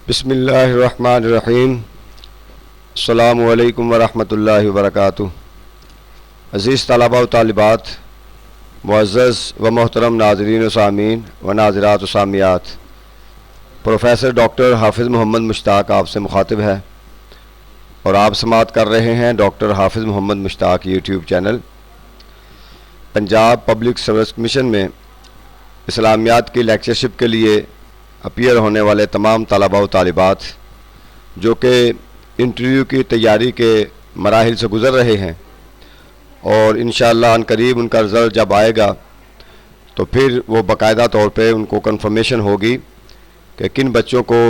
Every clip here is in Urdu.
بسم اللہ الرحمن الرحیم۔ السلام علیکم ورحمۃ اللہ وبرکاتہ۔ عزیز طلباء و طالبات، معزز و محترم ناظرین و سامعین و ناظرات و سامعات، پروفیسر ڈاکٹر حافظ محمد مشتاق آپ سے مخاطب ہے اور آپ سماعت کر رہے ہیں doctor Hafiz Muhammad Mushtaq YouTube channel. Punjab public service commission میں اسلامیات کی لیکچرشپ کے لیے اپیئر ہونے والے تمام طلباء و طالبات جو کہ انٹرویو کی تیاری کے مراحل سے گزر رہے ہیں، اور انشاءاللہ ان قریب ان کا رزلٹ جب آئے گا تو پھر وہ باقاعدہ طور پہ ان کو کنفرمیشن ہوگی کہ کن بچوں کو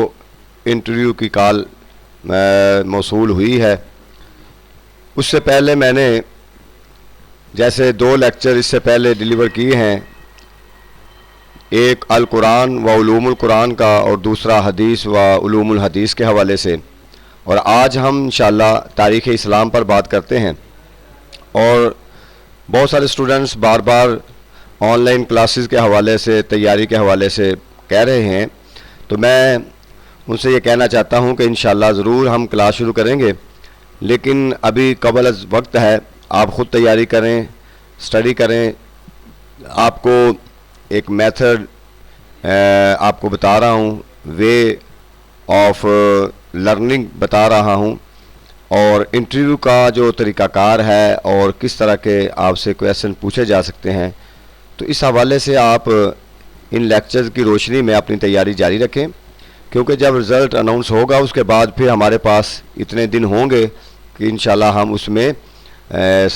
انٹرویو کی کال موصول ہوئی ہے۔ اس سے پہلے میں نے جیسے 2 لیکچر اس سے پہلے ڈیلیور کیے ہیں، ایک القرآن و علوم القرآن کا اور دوسرا حدیث و علوم الحدیث کے حوالے سے، اور آج ہم انشاءاللہ تاریخ اسلام پر بات کرتے ہیں۔ اور بہت سارے students bar bar on line classes کے حوالے سے، تیاری کے حوالے سے کہہ رہے ہیں، تو میں ان سے یہ کہنا چاہتا ہوں کہ انشاءاللہ ضرور ہم کلاس شروع کریں گے، لیکن ابھی قبل از وقت ہے، آپ خود تیاری کریں، اسٹڈی کریں۔ آپ کو ایک میتھڈ آپ کو بتا رہا ہوں، وے آف لرننگ بتا رہا ہوں، اور انٹرویو کا جو طریقہ کار ہے اور کس طرح کے آپ سے کویسچن پوچھے جا سکتے ہیں، تو اس حوالے سے آپ ان لیکچرز کی روشنی میں اپنی تیاری جاری رکھیں، کیونکہ جب رزلٹ اناؤنس ہوگا اس کے بعد پھر ہمارے پاس اتنے دن ہوں گے کہ انشاءاللہ ہم اس میں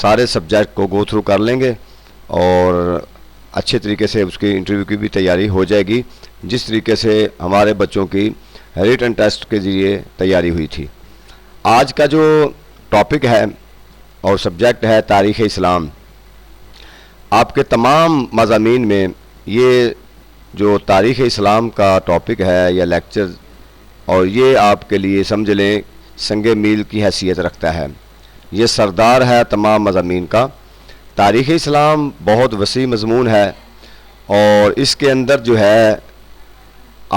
سارے سبجیکٹ کو گو تھرو کر لیں گے اور اچھے طریقے سے اس کی انٹرویو کی بھی تیاری ہو جائے گی، جس طریقے سے ہمارے بچوں کی ریٹن ٹیسٹ کے ذریعے تیاری ہوئی تھی۔ آج کا جو ٹاپک ہے اور سبجیکٹ ہے تاریخ اسلام۔ آپ کے تمام مضامین میں یہ جو تاریخ اسلام کا ٹاپک ہے یا لیکچر، اور یہ آپ کے لیے سمجھ لیں سنگ میل کی حیثیت رکھتا ہے، یہ سردار ہے تمام مضامین کا۔ تاریخ اسلام بہت وسیع مضمون ہے، اور اس کے اندر جو ہے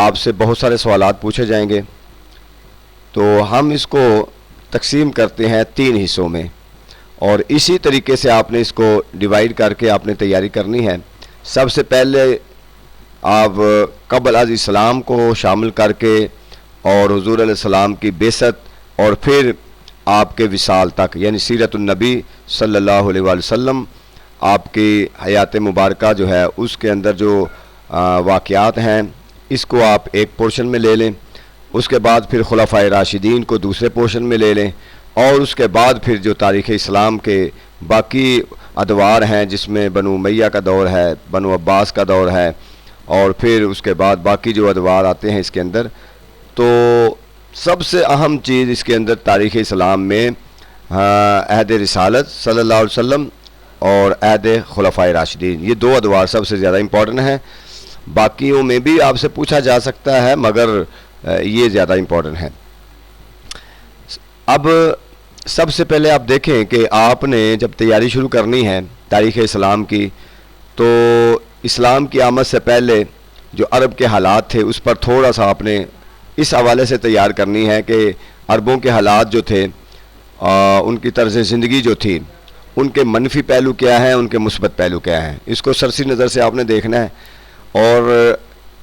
آپ سے بہت سارے سوالات پوچھے جائیں گے، تو ہم اس کو تقسیم کرتے ہیں 3 حصوں میں، اور اسی طریقے سے آپ نے اس کو ڈیوائیڈ کر کے آپ نے تیاری کرنی ہے۔ سب سے پہلے آپ قبل از اسلام کو شامل کر کے اور حضور علیہ السلام کی بعثت اور پھر آپ کے وصال تک، یعنی سیرت النبی صلی اللہ علیہ وآلہ وسلم، آپ کی حیات مبارکہ جو ہے اس کے اندر جو واقعات ہیں، اس کو آپ ایک پورشن میں لے لیں۔ اس کے بعد پھر خلفائے راشدین کو دوسرے پورشن میں لے لیں، اور اس کے بعد پھر جو تاریخ اسلام کے باقی ادوار ہیں، جس میں بنو امیہ کا دور ہے، بنو عباس کا دور ہے، اور پھر اس کے بعد باقی جو ادوار آتے ہیں اس کے اندر، تو سب سے اہم چیز اس کے اندر تاریخ اسلام میں عہد رسالت صلی اللہ علیہ وسلم اور عہد خلفائے راشدین، یہ 2 ادوار سب سے زیادہ امپورٹنٹ ہیں۔ باقیوں میں بھی آپ سے پوچھا جا سکتا ہے، مگر یہ زیادہ امپورٹنٹ ہے۔ اب سب سے پہلے آپ دیکھیں کہ آپ نے جب تیاری شروع کرنی ہے تاریخ اسلام کی، تو اسلام کی آمد سے پہلے جو عرب کے حالات تھے اس پر تھوڑا سا آپ نے اس حوالے سے تیار کرنی ہے کہ عربوں کے حالات جو تھے، ان کی طرز زندگی جو تھی، ان کے منفی پہلو کیا ہیں، ان کے مثبت پہلو کیا ہیں، اس کو سرسی نظر سے آپ نے دیکھنا ہے۔ اور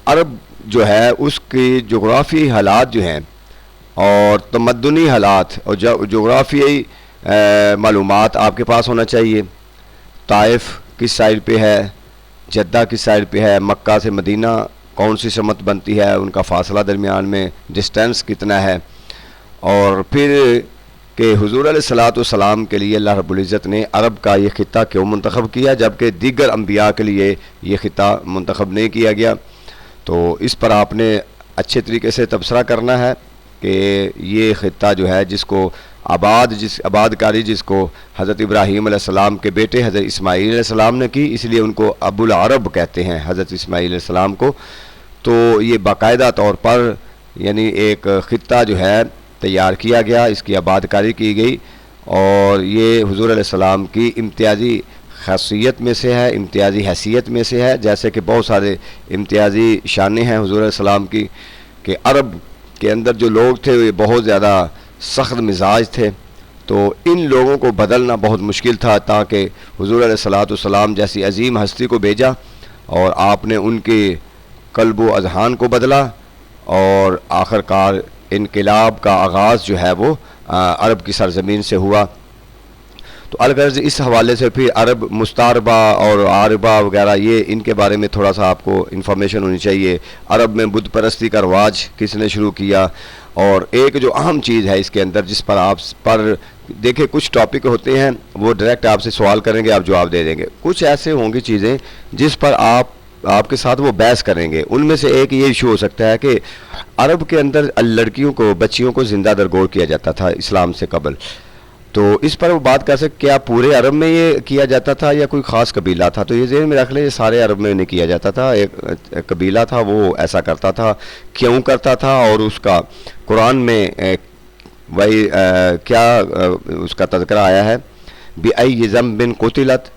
عرب جو ہے اس کی جغرافی حالات جو ہیں اور تمدنی حالات اور جغرافیائی معلومات آپ کے پاس ہونا چاہیے۔ طائف کس سائڈ پہ ہے، جدہ کس سائڈ پہ ہے، مکہ سے مدینہ کون سی سمت بنتی ہے، ان کا فاصلہ درمیان میں ڈسٹینس کتنا ہے، اور پھر کہ حضور علیہ الصلوۃ والسلام کے لیے اللہ رب العزت نے عرب کا یہ خطہ کیوں منتخب کیا، جبکہ دیگر انبیاء کے لیے یہ خطہ منتخب نہیں کیا گیا۔ تو اس پر آپ نے اچھے طریقے سے تبصرہ کرنا ہے کہ یہ خطہ جو ہے جس کو آباد کاری جس کو حضرت ابراہیم علیہ السلام کے بیٹے حضرت اسماعیل علیہ السلام نے کی، اس لیے ان کو ابو العرب کہتے ہیں حضرت اسماعیل علیہ السلام کو۔ تو یہ باقاعدہ طور پر یعنی ایک خطہ جو ہے تیار کیا گیا، اس کی آباد کاری کی گئی، اور یہ حضور علیہ السلام کی امتیازی خاصیت میں سے ہے، امتیازی حیثیت میں سے ہے، جیسے کہ بہت سارے امتیازی شانیں ہیں حضور علیہ السلام کی، کہ عرب کے اندر جو لوگ تھے یہ بہت زیادہ سخت مزاج تھے، تو ان لوگوں کو بدلنا بہت مشکل تھا، تاکہ حضور علیہ الصلوۃ والسلام جیسی عظیم ہستی کو بھیجا اور آپ نے ان کے قلب و اذہان کو بدلا، اور آخر کار انقلاب کا آغاز جو ہے وہ عرب کی سرزمین سے ہوا۔ تو الغرض اس حوالے سے پھر عرب مستعربہ اور عاربہ وغیرہ یہ ان کے بارے میں تھوڑا سا آپ کو انفارمیشن ہونی چاہیے۔ عرب میں بت پرستی کا رواج کس نے شروع کیا، اور ایک جو اہم چیز ہے اس کے اندر جس پر آپ پر دیکھیں کچھ ٹاپک ہوتے ہیں وہ ڈائریکٹ آپ سے سوال کریں گے، آپ جواب دے دیں گے، کچھ ایسے ہوں گی چیزیں جس پر آپ کے ساتھ وہ بحث کریں گے۔ ان میں سے ایک یہ ایشو ہو سکتا ہے کہ عرب کے اندر لڑکیوں کو بچیوں کو زندہ درگور کیا جاتا تھا اسلام سے قبل، تو اس پر وہ بات کر سکتے کیا پورے عرب میں یہ کیا جاتا تھا یا کوئی خاص قبیلہ تھا؟ تو یہ ذہن میں رکھ لیں، یہ سارے عرب میں نہیں کیا جاتا تھا، ایک قبیلہ تھا وہ ایسا کرتا تھا، کیوں کرتا تھا، اور اس کا قرآن میں وہی کیا اس کا تذکرہ آیا ہے بِأَيِّ ذَنبٍ قُتِلَتْ،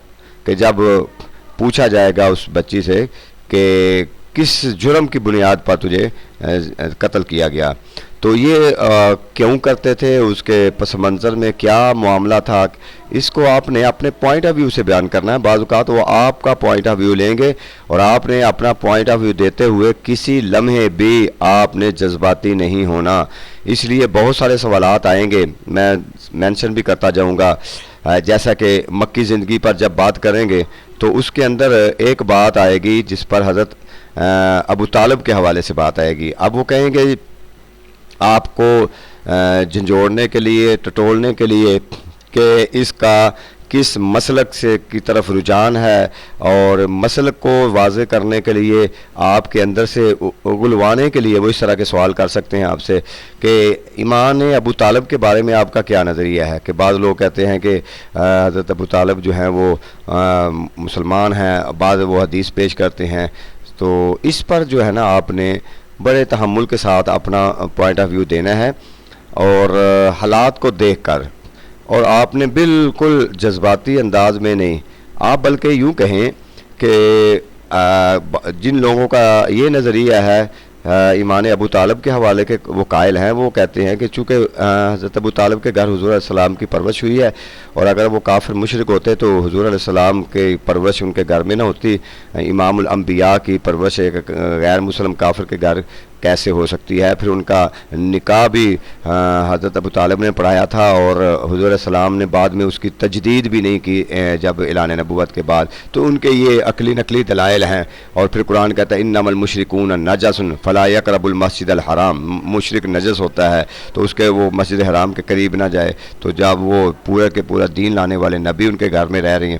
کہ جب پوچھا جائے گا اس بچی سے کہ کس جرم کی بنیاد پر تجھے قتل کیا گیا، تو یہ کیوں کرتے تھے، اس کے پس منظر میں کیا معاملہ تھا، اس کو آپ نے اپنے پوائنٹ آف ویو سے بیان کرنا ہے۔ بعض اوقات وہ آپ کا پوائنٹ آف ویو لیں گے، اور آپ نے اپنا پوائنٹ آف ویو دیتے ہوئے کسی لمحے بھی آپ نے جذباتی نہیں ہونا۔ اس لیے بہت سارے سوالات آئیں گے، میں مینشن بھی کرتا جاؤں گا، جیسا کہ مکی زندگی پر جب بات کریں گے تو اس کے اندر ایک بات آئے گی جس پر حضرت ابو طالب کے حوالے سے بات آئے گی۔ اب وہ کہیں گے آپ کو جھنجھوڑنے کے لیے، ٹٹولنے کے لیے کہ اس کا کس مسلک سے کی طرف رجحان ہے، اور مسلک کو واضح کرنے کے لیے آپ کے اندر سے اگلوانے کے لیے وہ اس طرح کے سوال کر سکتے ہیں آپ سے کہ ایمان ابو طالب کے بارے میں آپ کا کیا نظریہ ہے۔ کہ بعض لوگ کہتے ہیں کہ حضرت ابو طالب جو ہیں وہ مسلمان ہیں، بعض وہ حدیث پیش کرتے ہیں، تو اس پر جو ہے نا آپ نے بڑے تحمل کے ساتھ اپنا پوائنٹ آف ویو دینا ہے، اور حالات کو دیکھ کر، اور آپ نے بالکل جذباتی انداز میں نہیں، آپ بلکہ یوں کہیں کہ جن لوگوں کا یہ نظریہ ہے ایمان ابو طالب کے حوالے کے وہ قائل ہیں، وہ کہتے ہیں کہ چونکہ حضرت ابو طالب کے گھر حضور علیہ السلام کی پرورش ہوئی ہے، اور اگر وہ کافر مشرک ہوتے تو حضور علیہ السلام کی پرورش ان کے گھر میں نہ ہوتی، امام الانبیاء کی پرورش ایک غیر مسلم کافر کے گھر کیسے ہو سکتی ہے؟ پھر ان کا نکاح بھی حضرت ابو طالب نے پڑھایا تھا، اور حضور علیہ السلام نے بعد میں اس کی تجدید بھی نہیں کی جب اعلان نبوت کے بعد، تو ان کے یہ عقلی نقلی دلائل ہیں۔ اور پھر قرآن کہتا ہے انما المشرکون نجس فلا یقربوا المسجد الحرام، مشرک نجس ہوتا ہے تو اس کے وہ مسجد حرام کے قریب نہ جائے، تو جب وہ پورا کے پورا دین لانے والے نبی ان کے گھر میں رہ رہی ہیں،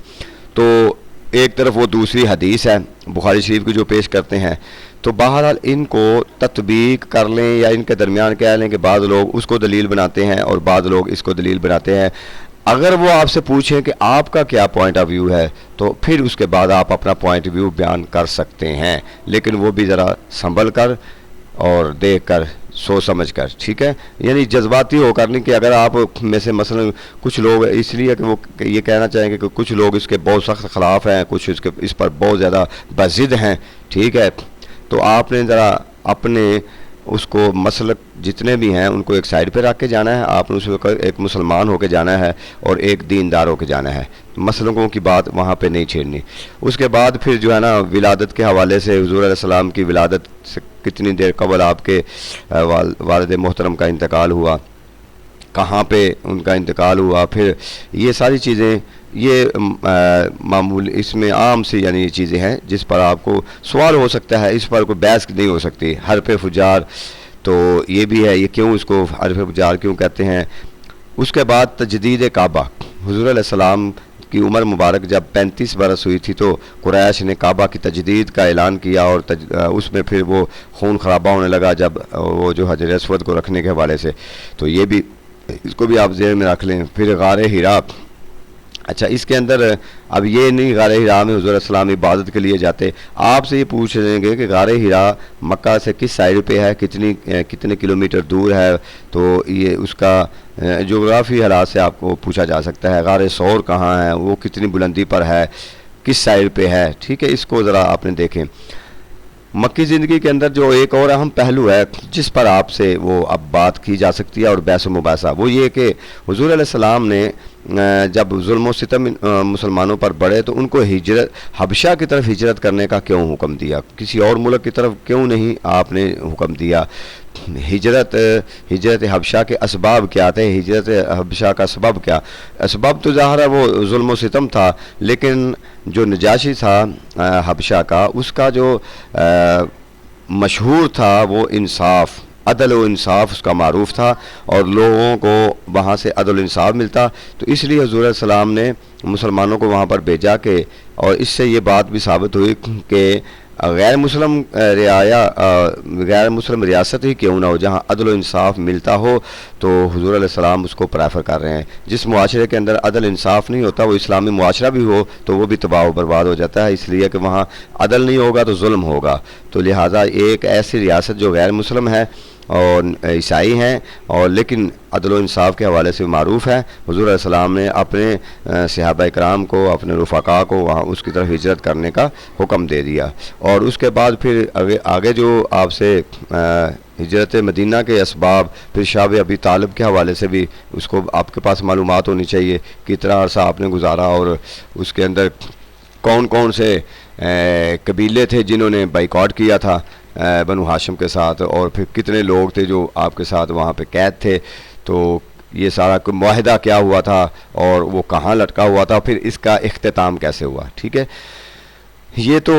تو ایک طرف وہ دوسری حدیث ہے بخاری شریف کی جو پیش کرتے ہیں، تو بہرحال ان کو تطبیق کر لیں یا ان کے درمیان کہہ لیں کہ بعض لوگ اس کو دلیل بناتے ہیں اور بعض لوگ اس کو دلیل بناتے ہیں۔ اگر وہ آپ سے پوچھیں کہ آپ کا کیا پوائنٹ آف ویو ہے تو پھر اس کے بعد آپ اپنا پوائنٹ آف ویو بیان کر سکتے ہیں، لیکن وہ بھی ذرا سنبھل کر اور دیکھ کر سوچ سمجھ کر، ٹھیک ہے؟ یعنی جذباتی ہو کر نہیں کہ اگر آپ میں سے مثلا کچھ لوگ اس لیے کہ وہ یہ کہنا چاہیں گے کہ کچھ لوگ اس کے بہت سخت خلاف ہیں، کچھ اس پر بہت زیادہ بضد ہیں، ٹھیک ہے؟ تو آپ نے ذرا اپنے اس کو مسلک جتنے بھی ہیں ان کو ایک سائڈ پہ رکھ کے جانا ہے، آپ نے اس وقت ایک مسلمان ہو کے جانا ہے اور ایک دیندار ہو کے جانا ہے، مسلکوں کی بات وہاں پہ نہیں چھیڑنی۔ اس کے بعد پھر جو ہے نا ولادت کے حوالے سے حضور علیہ السلام کی ولادت سے کتنی دیر قبل آپ کے والد محترم کا انتقال ہوا، کہاں پہ ان کا انتقال ہوا، پھر یہ ساری چیزیں یہ معمول اس میں عام سی یعنی یہ چیزیں ہیں جس پر آپ کو سوال ہو سکتا ہے، اس پر کوئی بحث نہیں ہو سکتی۔ حرف فجار تو یہ بھی ہے، یہ کیوں اس کو حرف فجار کیوں کہتے ہیں۔ اس کے بعد تجدید کعبہ، حضور علیہ السلام کی عمر مبارک جب 35 برس ہوئی تھی تو قریش نے کعبہ کی تجدید کا اعلان کیا، اور اس میں پھر وہ خون خرابہ ہونے لگا جب وہ جو حجر اسود کو رکھنے کے حوالے سے، تو یہ بھی اس کو بھی آپ ذہن میں رکھ لیں۔ پھر غار حرا، اچھا اس کے اندر اب یہ نہیں غار حرا میں حضور علیہ السلام عبادت کے لیے جاتے، آپ سے یہ پوچھ لیں گے کہ غار حرا مکہ سے کس سائڈ پہ ہے، کتنے کلومیٹر دور ہے، تو یہ اس کا جغرافی حالات سے آپ کو پوچھا جا سکتا ہے۔ غار ثور کہاں ہے، وہ کتنی بلندی پر ہے، کس سائڈ پہ ہے، ٹھیک ہے؟ اس کو ذرا آپ نے دیکھیں۔ مکی زندگی کے اندر جو ایک اور اہم پہلو ہے جس پر آپ سے وہ اب بات کی جا سکتی ہے اور بحث و مباحثہ، وہ یہ کہ حضور علیہ السلام نے جب ظلم و ستم مسلمانوں پر بڑھے تو ان کو حبشہ کی طرف ہجرت کرنے کا کیوں حکم دیا؟ کسی اور ملک کی طرف کیوں نہیں آپ نے حکم دیا؟ ہجرت حبشہ کے اسباب کیا تھے؟ ہجرت حبشہ کا سبب کیا؟ اسباب تو ظاہر ہے وہ ظلم و ستم تھا، لیکن جو نجاشی تھا حبشہ کا، اس کا جو مشہور تھا وہ انصاف، عدل و انصاف اس کا معروف تھا، اور لوگوں کو وہاں سے عدل و انصاف ملتا، تو اس لیے حضور علیہ السلام نے مسلمانوں کو وہاں پر بھیجا کہ، اور اس سے یہ بات بھی ثابت ہوئی کہ غیر مسلم ریاست ہی کیوں نہ ہو، جہاں عدل و انصاف ملتا ہو تو حضور علیہ السلام اس کو پریفر کر رہے ہیں۔ جس معاشرے کے اندر عدل انصاف نہیں ہوتا، وہ اسلامی معاشرہ بھی ہو تو وہ بھی تباہ و برباد ہو جاتا ہے، اس لیے کہ وہاں عدل نہیں ہوگا تو ظلم ہوگا۔ تو لہٰذا ایک ایسی ریاست جو غیر مسلم ہے اور عیسائی ہیں اور لیکن عدل و انصاف کے حوالے سے معروف ہے، حضور علیہ السلام نے اپنے صحابہ کرام کو، اپنے رفقاء کو وہاں اس کی طرف ہجرت کرنے کا حکم دے دیا۔ اور اس کے بعد پھر آگے جو آپ سے ہجرت مدینہ کے اسباب، پھر شاب ابی طالب کے حوالے سے بھی اس کو آپ کے پاس معلومات ہونی چاہیے، کتنا عرصہ آپ نے گزارا اور اس کے اندر کون کون سے قبیلے تھے جنہوں نے بائیکاٹ کیا تھا بنو ہاشم کے ساتھ، اور پھر کتنے لوگ تھے جو آپ کے ساتھ وہاں پہ قید تھے، تو یہ سارا معاہدہ کیا ہوا تھا اور وہ کہاں لٹکا ہوا تھا، پھر اس کا اختتام کیسے ہوا۔ ٹھیک ہے، یہ تو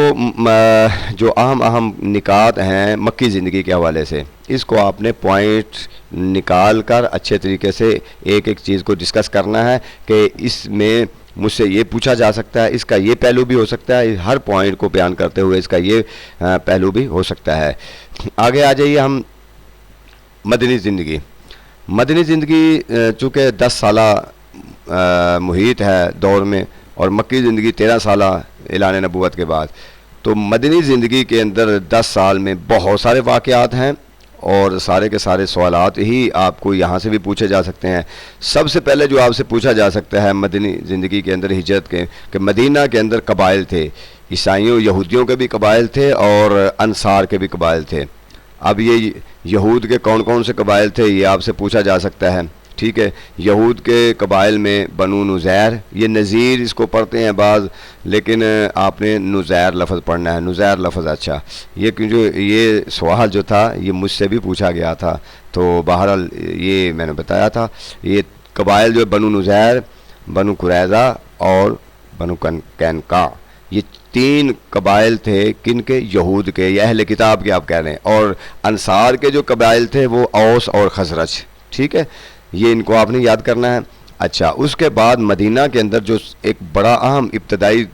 جو اہم نکات ہیں مکی زندگی کے حوالے سے، اس کو آپ نے پوائنٹ نکال کر اچھے طریقے سے ایک ایک چیز کو ڈسکس کرنا ہے کہ اس میں مجھ سے یہ پوچھا جا سکتا ہے، اس کا یہ پہلو بھی ہو سکتا ہے، ہر پوائنٹ کو بیان کرتے ہوئے اس کا یہ پہلو بھی ہو سکتا ہے۔ آگے آ جائیے ہم مدنی زندگی چونکہ 10 سالہ محیط ہے دور میں، اور مکی زندگی 13 سالہ اعلان نبوت کے بعد، تو مدنی زندگی کے اندر 10 سال میں بہت سارے واقعات ہیں اور سارے کے سارے سوالات ہی آپ کو یہاں سے بھی پوچھے جا سکتے ہیں۔ سب سے پہلے جو آپ سے پوچھا جا سکتا ہے مدنی زندگی کے اندر ہجرت کے، کہ مدینہ کے اندر قبائل تھے، عیسائیوں یہودیوں کے بھی قبائل تھے اور انصار کے بھی قبائل تھے۔ اب یہ یہود کے کون کون سے قبائل تھے یہ آپ سے پوچھا جا سکتا ہے۔ ٹھیک ہے، یہود کے قبائل میں بنو نزیر، یہ نذیر اس کو پڑھتے ہیں بعض، لیکن آپ نے نزیر لفظ پڑھنا ہے، نزیر لفظ۔ اچھا، یہ کیونکہ یہ سوال جو تھا یہ مجھ سے بھی پوچھا گیا تھا، تو بہرحال یہ میں نے بتایا تھا، یہ قبائل جو بنو نزیر، بنو قریظہ اور بنو قینقاع، یہ 3 قبائل تھے، کن کے؟ یہود کے یا اہل کتاب کے آپ کہہ رہے ہیں، اور انصار کے جو قبائل تھے وہ اوس اور خزرج۔ ٹھیک ہے، یہ ان کو آپ نے یاد کرنا ہے۔ اچھا، اس کے بعد مدینہ کے اندر جو ایک بڑا اہم ابتدائی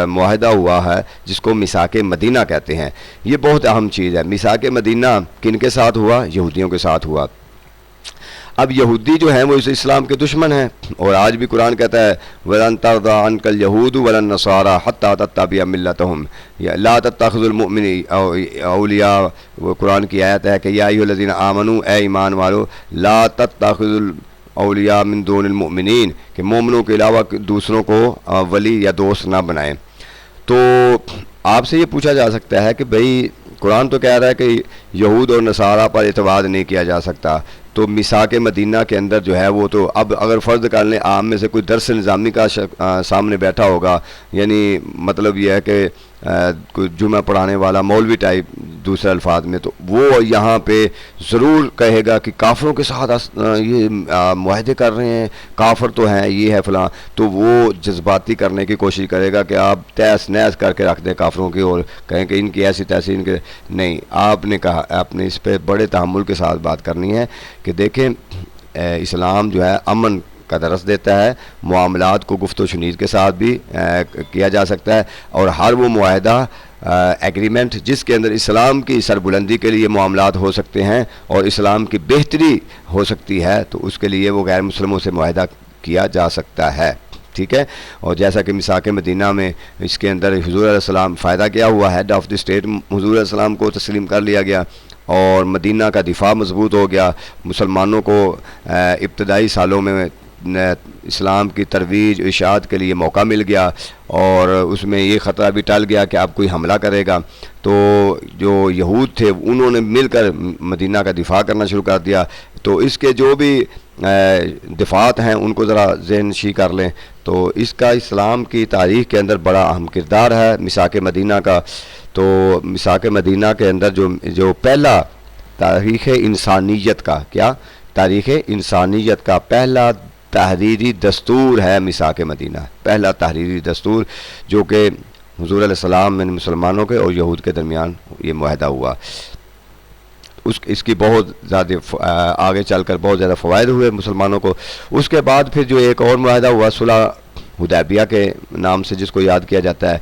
معاہدہ ہوا ہے جس کو میثاق مدینہ کہتے ہیں، یہ بہت اہم چیز ہے۔ میثاق مدینہ کن کے ساتھ ہوا؟ یہودیوں کے ساتھ ہوا۔ اب یہودی جو ہیں وہ اس اسلام کے دشمن ہیں، اور آج بھی قرآن کہتا ہے وَلَن تَرْضَىٰ عَنْكَ الْيَهُودُ وَلَا النَّصَارَىٰ حَتَّىٰ تَتَّبِعَ مِلَّتَهُمْ یا لَا تَتَّخِذُوا الْمُؤْمِنِينَ اولیاء، وہ قرآن کی آیت ہے کہ یا ایھا الذین آمنوا، اے ایمان والو، لا تتخذوا الاولیاء من دون المؤمنین، کہ مومنوں کے علاوہ دوسروں کو ولی یا دوست نہ بنائیں۔ تو آپ سے یہ پوچھا جا سکتا ہے کہ بھئی قرآن تو کہہ رہا ہے کہ یہود اور نصارہ پر اعتماد نہیں کیا جا سکتا، تو میثاق مدینہ کے اندر جو ہے وہ تو اب اگر فرض کر لیں عام میں سے کوئی درس نظامی کا سامنے بیٹھا ہوگا، یعنی مطلب یہ ہے کہ کوئی جمعہ پڑھانے والا مولوی ٹائپ دوسرے الفاظ میں، تو وہ یہاں پہ ضرور کہے گا کہ کافروں کے ساتھ یہ معاہدے کر رہے ہیں، کافر تو ہیں، یہ ہے فلاں، تو وہ جذباتی کرنے کی کوشش کرے گا کہ آپ تیس نیس کر کے رکھ دیں کافروں کی اور کہیں کہ ان کی ایسی تیسی، ان کے نہیں۔ آپ نے کہا، آپ نے اس پہ بڑے تحمل کے ساتھ بات کرنی ہے کہ دیکھیں اسلام جو ہے امن کا درس دیتا ہے، معاملات کو گفت و شنید کے ساتھ بھی کیا جا سکتا ہے، اور ہر وہ معاہدہ ایگریمنٹ جس کے اندر اسلام کی سربلندی کے لیے معاملات ہو سکتے ہیں اور اسلام کی بہتری ہو سکتی ہے، تو اس کے لیے وہ غیر مسلموں سے معاہدہ کیا جا سکتا ہے۔ ٹھیک ہے، اور جیسا کہ میثاق مدینہ میں اس کے اندر حضور علیہ السلام فائدہ کیا ہوا، ہیڈ آف دی اسٹیٹ حضور علیہ السلام کو تسلیم کر لیا گیا، اور مدینہ کا دفاع مضبوط ہو گیا، مسلمانوں کو ابتدائی سالوں میں اسلام کی ترویج و اشاعت کے لیے موقع مل گیا اور اس میں یہ خطرہ بھی ٹل گیا کہ اب کوئی حملہ کرے گا، تو جو یہود تھے انہوں نے مل کر مدینہ کا دفاع کرنا شروع کر دیا۔ تو اس کے جو بھی دفاعات ہیں ان کو ذرا ذہن نشین کر لیں، تو اس کا اسلام کی تاریخ کے اندر بڑا اہم کردار ہے میثاق مدینہ کا۔ تو میثاق مدینہ کے اندر جو پہلا تاریخ انسانیت کا تاریخ انسانیت کا پہلا تحریری دستور ہے میثاق مدینہ، پہلا تحریری دستور جو کہ حضور علیہ السلام میں مسلمانوں کے اور یہود کے درمیان یہ معاہدہ ہوا۔ اس کی بہت زیادہ آگے چل کر بہت زیادہ فوائد ہوئے مسلمانوں کو۔ اس کے بعد پھر جو ایک اور معاہدہ ہوا صلح حدیبیہ کے نام سے، جس کو یاد کیا جاتا ہے،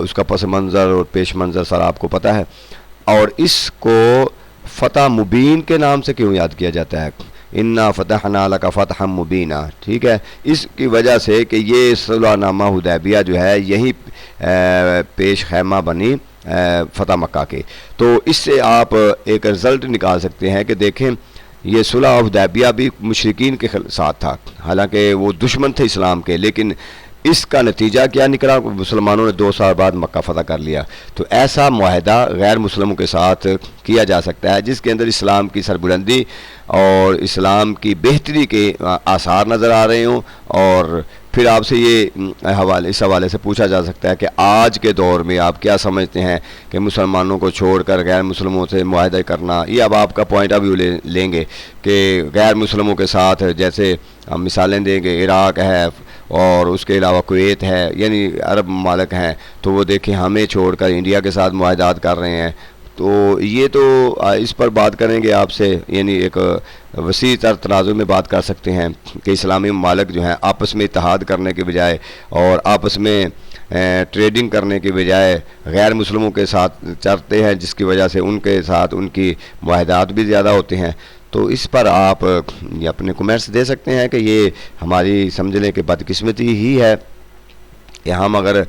اس کا پس منظر اور پیش منظر سر آپ کو پتہ ہے، اور اس کو فتح مبین کے نام سے کیوں یاد کیا جاتا ہے؟ انا فتحنا لک فتحا مبینا، ٹھیک ہے، اس کی وجہ سے کہ یہ صلح نامہ حدیبیہ جو ہے یہی پیش خیمہ بنی فتح مکہ کے۔ تو اس سے آپ ایک رزلٹ نکال سکتے ہیں کہ دیکھیں یہ صلح حدیبیہ بھی مشرکین کے ساتھ تھا، حالانکہ وہ دشمن تھے اسلام کے، لیکن اس کا نتیجہ کیا نکلا؟ مسلمانوں نے 2 سال بعد مکہ فتح کر لیا۔ تو ایسا معاہدہ غیر مسلموں کے ساتھ کیا جا سکتا ہے جس کے اندر اسلام کی سربلندی اور اسلام کی بہتری کے آثار نظر آ رہے ہوں، اور پھر آپ سے اس حوالے سے پوچھا جا سکتا ہے کہ آج کے دور میں آپ کیا سمجھتے ہیں کہ مسلمانوں کو چھوڑ کر غیر مسلموں سے معاہدہ کرنا، یہ اب آپ کا پوائنٹ آف ویو لیں گے کہ غیر مسلموں کے ساتھ، جیسے ہم مثالیں دیں گے عراق ہے اور اس کے علاوہ کویت ہے، یعنی عرب ممالک ہیں، تو وہ دیکھیں ہمیں چھوڑ کر انڈیا کے ساتھ معاہدات کر رہے ہیں۔ تو یہ تو اس پر بات کریں گے آپ سے، یعنی ایک وسیع تر تناظر میں بات کر سکتے ہیں کہ اسلامی ممالک جو ہیں آپس میں اتحاد کرنے کے بجائے اور آپس میں ٹریڈنگ کرنے کے بجائے غیر مسلموں کے ساتھ چلتے ہیں، جس کی وجہ سے ان کے ساتھ ان کی معاہدات بھی زیادہ ہوتے ہیں۔ تو اس پر آپ اپنے کمنٹس دے سکتے ہیں کہ یہ ہماری سمجھ لیں کہ بدقسمتی ہی ہے کہ ہم اگر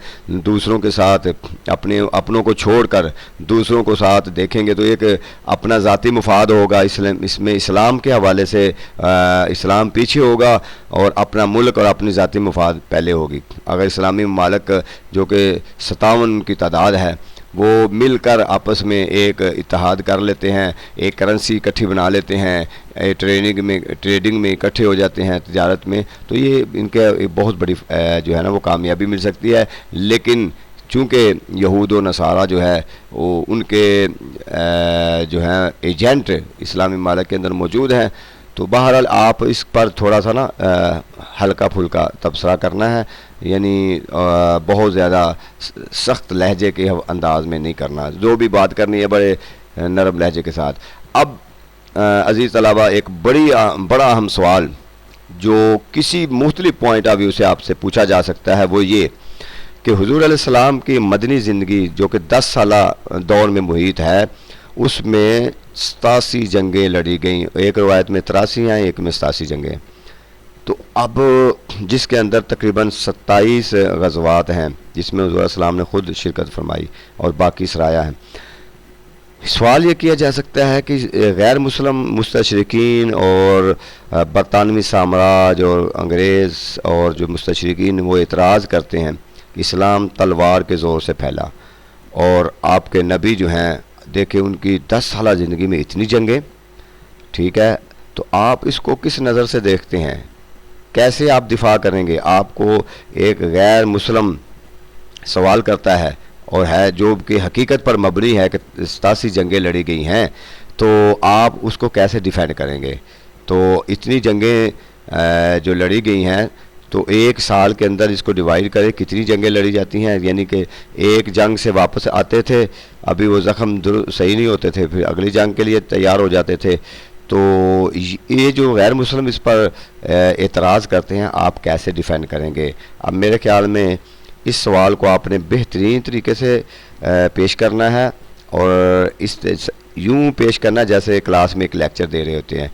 دوسروں کے ساتھ اپنوں کو چھوڑ کر دوسروں کو ساتھ دیکھیں گے تو ایک اپنا ذاتی مفاد ہوگا، اس میں اسلام کے حوالے سے اسلام پیچھے ہوگا اور اپنا ملک اور اپنی ذاتی مفاد پہلے ہوگی۔ اگر اسلامی ممالک جو کہ 57 کی تعداد ہے وہ مل کر آپس میں ایک اتحاد کر لیتے ہیں، ایک کرنسی اکٹھی بنا لیتے ہیں، ٹریڈنگ میں اکٹھے ہو جاتے ہیں، تجارت میں، تو یہ ان کے ایک بہت بڑی جو ہے نا وہ کامیابی مل سکتی ہے۔ لیکن چونکہ یہود و نصارہ جو ہے وہ ان کے جو ہیں ایجنٹ اسلامی ممالک کے اندر موجود ہیں، تو بہرحال آپ اس پر تھوڑا سا نا ہلکا پھلکا تبصرہ کرنا ہے، یعنی بہت زیادہ سخت لہجے کے انداز میں نہیں کرنا، جو بھی بات کرنی ہے بڑے نرم لہجے کے ساتھ۔ اب عزیز طلبہ، ایک بڑا اہم سوال جو کسی مختلف پوائنٹ آف ویو سے آپ سے پوچھا جا سکتا ہے وہ یہ کہ حضور علیہ السلام کی مدنی زندگی جو کہ 10 سالہ دور میں محیط ہے، اس میں 87 جنگیں لڑی گئیں، ایک روایت میں 83 ہیں، ایک میں 87 جنگیں، تو اب جس کے اندر تقریباً 27 غزوات ہیں جس میں حضور علیہ السلام نے خود شرکت فرمائی اور باقی سرایا ہیں۔ سوال یہ کیا جا سکتا ہے کہ غیر مسلم مستشرقین اور برطانوی سامراج اور انگریز اور جو مستشرقین وہ اعتراض کرتے ہیں کہ اسلام تلوار کے زور سے پھیلا، اور آپ کے نبی جو ہیں دیکھیں ان کی 10 سالہ زندگی میں اتنی جنگیں، ٹھیک ہے، تو آپ اس کو کس نظر سے دیکھتے ہیں؟ کیسے آپ دفاع کریں گے؟ آپ کو ایک غیر مسلم سوال کرتا ہے اور ہے جو کہ حقیقت پر مبنی ہے کہ 87 جنگیں لڑی گئی ہیں، تو آپ اس کو کیسے ڈیفینڈ کریں گے؟ تو اتنی جنگیں جو لڑی گئی ہیں تو ایک سال کے اندر اس کو ڈیوائیڈ کرے کتنی جنگیں لڑی جاتی ہیں، یعنی کہ ایک جنگ سے واپس آتے تھے، ابھی وہ زخم صحیح نہیں ہوتے تھے، پھر اگلی جنگ کے لیے تیار ہو جاتے تھے۔ تو یہ جو غیر مسلم اس پر اعتراض کرتے ہیں آپ کیسے ڈیفینڈ کریں گے؟ اب میرے خیال میں اس سوال کو آپ نے بہترین طریقے سے پیش کرنا ہے، اور یوں پیش کرنا جیسے کلاس میں ایک لیکچر دے رہے ہوتے ہیں۔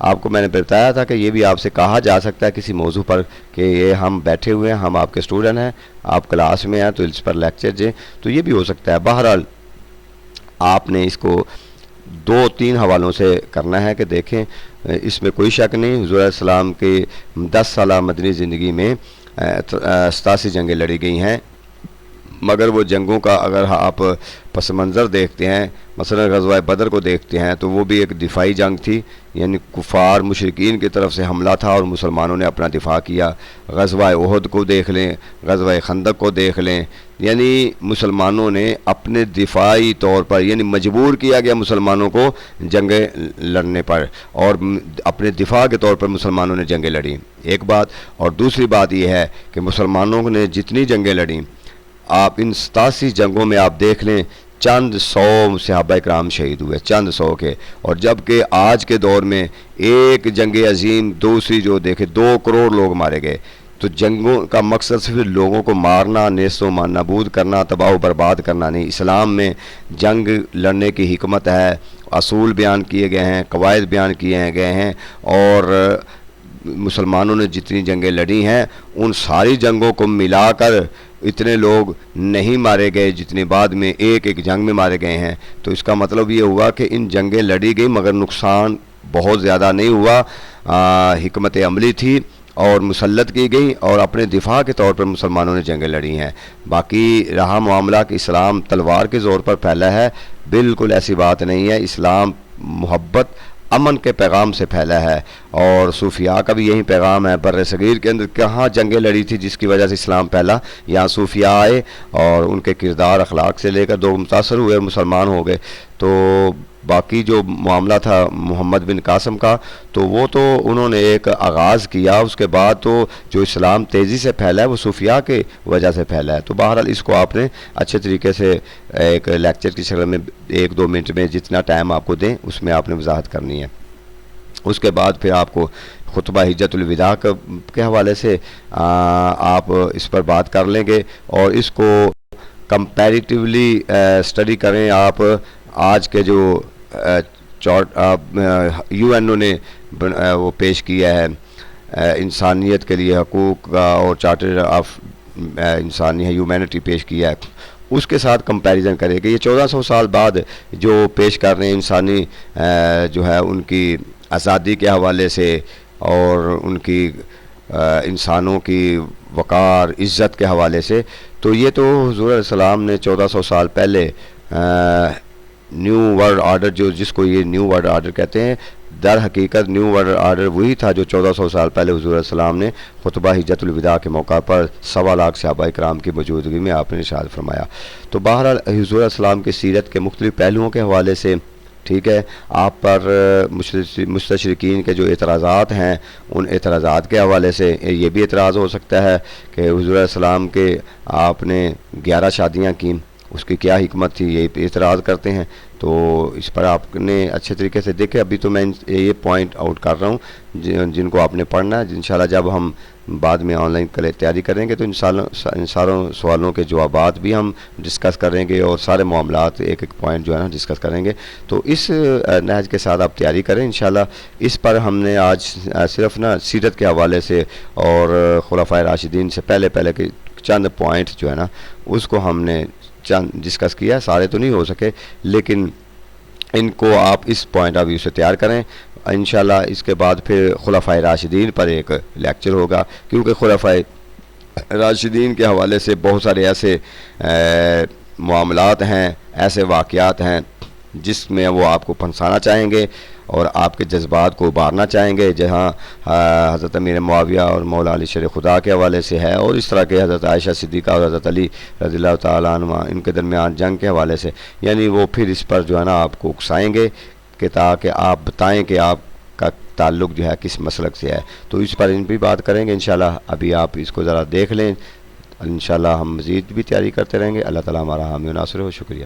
آپ کو میں نے بتایا تھا کہ یہ بھی آپ سے کہا جا سکتا ہے کسی موضوع پر کہ یہ ہم بیٹھے ہوئے ہیں، ہم آپ کے اسٹوڈنٹ ہیں، آپ کلاس میں ہیں تو اس پر لیکچر دیں، تو یہ بھی ہو سکتا ہے۔ بہرحال آپ نے اس کو دو تین حوالوں سے کرنا ہے کہ دیکھیں اس میں کوئی شک نہیں حضور علیہ السلام کی 10 سالہ مدنی زندگی میں 87 جنگیں لڑی گئی ہیں، مگر وہ جنگوں کا اگر آپ پس منظر دیکھتے ہیں، مثلا غزوہ بدر کو دیکھتے ہیں تو وہ بھی ایک دفاعی جنگ تھی، یعنی کفار مشرکین کی طرف سے حملہ تھا اور مسلمانوں نے اپنا دفاع کیا۔ غزوہ احد کو دیکھ لیں، غزوہ خندق کو دیکھ لیں، یعنی مسلمانوں نے اپنے دفاعی طور پر، یعنی مجبور کیا گیا مسلمانوں کو جنگیں لڑنے پر، اور اپنے دفاع کے طور پر مسلمانوں نے جنگیں لڑیں، ایک بات۔ اور دوسری بات یہ ہے کہ مسلمانوں نے جتنی جنگیں لڑیں، آپ ان 87 جنگوں میں آپ دیکھ لیں چند سو صحابہ کرام شہید ہوئے، چند سو کے، اور جبکہ آج کے دور میں ایک جنگ عظیم دوسری جو دیکھے 2 کروڑ لوگ مارے گئے۔ تو جنگوں کا مقصد صرف لوگوں کو مارنا، نیست و نابود کرنا، تباہ و برباد کرنا نہیں۔ اسلام میں جنگ لڑنے کی حکمت ہے، اصول بیان کیے گئے ہیں، قواعد بیان کیے گئے ہیں، اور مسلمانوں نے جتنی جنگیں لڑی ہیں ان ساری جنگوں کو ملا کر اتنے لوگ نہیں مارے گئے جتنے بعد میں ایک جنگ میں مارے گئے ہیں۔ تو اس کا مطلب یہ ہوا کہ ان جنگیں لڑی گئی مگر نقصان بہت زیادہ نہیں ہوا، حکمت عملی تھی اور مسلط کی گئی، اور اپنے دفاع کے طور پر مسلمانوں نے جنگیں لڑی ہیں۔ باقی رہا معاملہ کہ اسلام تلوار کے زور پر پھیلا ہے، بالکل ایسی بات نہیں ہے۔ اسلام محبت، امن کے پیغام سے پھیلا ہے، اور صوفیاء کا بھی یہی پیغام ہے۔ بر صغیر کے اندر کہاں جنگیں لڑی تھی جس کی وجہ سے اسلام پھیلا؟ یہاں صوفیاء آئے اور ان کے کردار اخلاق سے لے کر دو متاثر ہوئے اور مسلمان ہو گئے۔ تو باقی جو معاملہ تھا محمد بن قاسم کا، تو وہ تو انہوں نے ایک آغاز کیا، اس کے بعد تو جو اسلام تیزی سے پھیلا ہے وہ صوفیاء کے وجہ سے پھیلا ہے۔ تو بہرحال اس کو آپ نے اچھے طریقے سے ایک لیکچر کی شکل میں 1-2 منٹ میں جتنا ٹائم آپ کو دیں اس میں آپ نے وضاحت کرنی ہے۔ اس کے بعد پھر آپ کو خطبہ حجت الوداع کے حوالے سے آپ اس پر بات کر لیں گے، اور اس کو کمپیریٹیولی اسٹڈی کریں آپ۔ آج کے جو یو این او نے وہ پیش کیا ہے انسانیت کے لیے حقوق کا، اور چارٹر آف انسانی ہیومینٹی پیش کیا ہے، اس کے ساتھ کمپیریزن کرے کہ یہ 1400 سال بعد جو پیش کر رہے ہیں انسانی جو ہے ان کی آزادی کے حوالے سے، اور ان کی انسانوں کی وقار عزت کے حوالے سے، تو یہ تو حضور علیہ السلام نے 1400 سال پہلے نیو ورلڈ آرڈر، جس کو یہ نیو ورلڈ آرڈر کہتے ہیں، در حقیقت نیو ورلڈ آرڈر وہی تھا جو 1400 سال پہلے حضور علیہ السلام نے خطبہ حجت الوداع کے موقع پر 1.25 لاکھ صحابہ کرام کی موجودگی میں آپ نے ارشاد فرمایا۔ تو بہرحال حضور علیہ السلام کی سیرت کے مختلف پہلوؤں کے حوالے سے، ٹھیک ہے، آپ پر مستشرقین کے جو اعتراضات ہیں ان اعتراضات کے حوالے سے یہ بھی اعتراض ہو سکتا ہے کہ حضور علیہ السلام کے آپ نے 11 شادیاں کیں، اس کی کیا حکمت تھی، یہ اعتراض کرتے ہیں۔ تو اس پر آپ نے اچھے طریقے سے دیکھے، ابھی تو میں یہ پوائنٹ آؤٹ کر رہا ہوں جن کو آپ نے پڑھنا ہے۔ انشاءاللہ جب ہم بعد میں آن لائن تیاری کریں گے تو ان ساروں سوالوں کے جوابات بھی ہم ڈسکس کریں گے، اور سارے معاملات ایک پوائنٹ جو ہے نا ڈسکس کریں گے۔ تو اس نہج کے ساتھ آپ تیاری کریں انشاءاللہ۔ اس پر ہم نے آج صرف سیرت کے حوالے سے اور خلفائے راشدین سے پہلے کے چند پوائنٹ جو ہے نا اس کو ہم نے چند ڈسکس کیا، سارے تو نہیں ہو سکے، لیکن ان کو آپ اس پوائنٹ آف ویو سے تیار کریں انشاءاللہ۔ اس کے بعد پھر خلفائے راشدین پر ایک لیکچر ہوگا، کیونکہ خلفائے راشدین کے حوالے سے بہت سارے ایسے معاملات ہیں، ایسے واقعات ہیں جس میں وہ آپ کو پھنسانا چاہیں گے اور آپ کے جذبات کو ابھارنا چاہیں گے، جہاں حضرت امیر معاویہ اور مولا علی شیر خدا کے حوالے سے ہے، اور اس طرح کے حضرت عائشہ صدیقہ اور حضرت علی رضی اللہ تعالیٰ عنہ ان کے درمیان جنگ کے حوالے سے، یعنی وہ پھر اس پر جو ہے نا آپ کو اکسائیں گے کہ تاکہ آپ بتائیں کہ آپ کا تعلق جو ہے کس مسلک سے ہے۔ تو اس پر ان بھی بات کریں گے انشاءاللہ۔ ابھی آپ اس کو ذرا دیکھ لیں، انشاءاللہ ہم مزید بھی تیاری کرتے رہیں گے۔ اللہ تعالیٰ ہمارا حامی و ناصر ہو۔ شکریہ۔